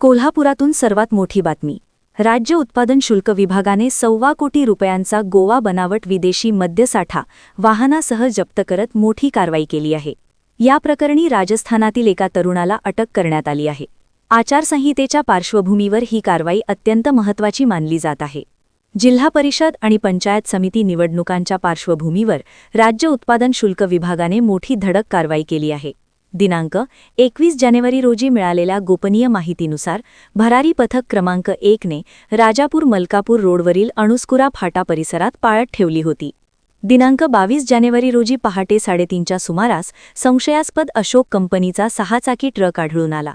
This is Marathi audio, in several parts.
कोल्हापुरातून सर्वात मोठी बातमी। राज्य उत्पादन शुल्क विभागाने 1.25 कोटी रुपयांचा गोवा बनावट विदेशी मद्यसाठा वाहनासह जप्त करत मोठी कारवाई केली आहे। या प्रकरणी राजस्थानातील एका तरुणाला अटक करण्यात आली आहे। आचारसंहितेच्या पार्श्वभूमीवर ही कारवाई अत्यंत महत्त्वाची मानली जात आहे। जिल्हा परिषद आणि पंचायत समिती निवडणुकांच्या पार्श्वभूमीवर राज्य उत्पादन शुल्क विभागाने मोठी धडक कारवाई केली आहे। दिनांक 21 जानेवारी रोजी मिळालेल्या गोपनीय माहितीनुसार भरारी पथक क्रमांक 1 ने राजापूर मलकापूर रोडवरील अणुस्कुरा फाटा परिसरात पाळत ठेवली होती। दिनांक 22 जानेवारी रोजी पहाटे 3:30च्या सुमारास संशयास्पद अशोक कंपनीचा 6-चाकी ट्रक आढळून आला।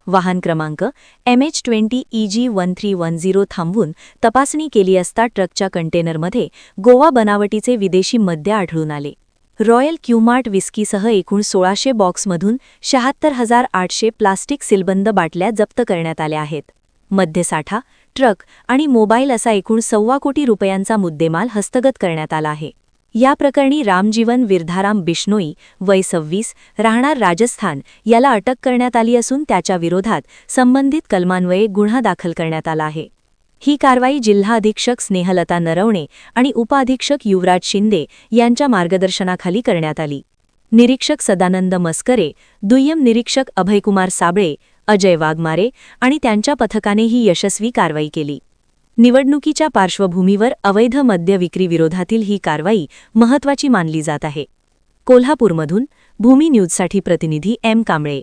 वाहन क्रमांक MH20EG1310 थांबवून तपासणी केली असता ट्रकच्या कंटेनरमध्ये गोवा बनावटीचे विदेशी मद्य आढळून आले। रॉयल क्यूमार्ट विस्कीसह एकूण 1600 बॉक्समधून 76,800 प्लास्टिक सीलबंद बाटल्या जप्त करण्यात आल्या आहेत। मद्यसाठा, ट्रक आणि मोबाईल असा एकूण 1.25 कोटी रुपयांचा मुद्देमाल हस्तगत करण्यात आला आहे। या प्रकरणी रामजीवन विरधाराम बिश्नोई, वय 26, राहणार राजस्थान याला अटक करण्यात आली असून त्याच्या विरोधात संबंधित कलमान्वये गुन्हा दाखल करण्यात आला आहे। ही कारवाई जिल्हा अधीक्षक स्नेहलता नरवणे आणि उपअधीक्षक युवराज शिंदे यांच्या मार्गदर्शनाखाली करण्यात आली। निरीक्षक सदानंद मस्करे, दुय्यम निरीक्षक अभयकुमार साबळे, अजय वाघमारे आणि त्यांच्या पथकाने ही यशस्वी कारवाई केली। निवडणुकीच्या पार्श्वभूमीवर अवैध मद्य विक्री विरोधातील ही कारवाई महत्त्वाची मानली जात आहे। कोल्हापूरमधून भूमी न्यूजसाठी प्रतिनिधी एम कांबळे।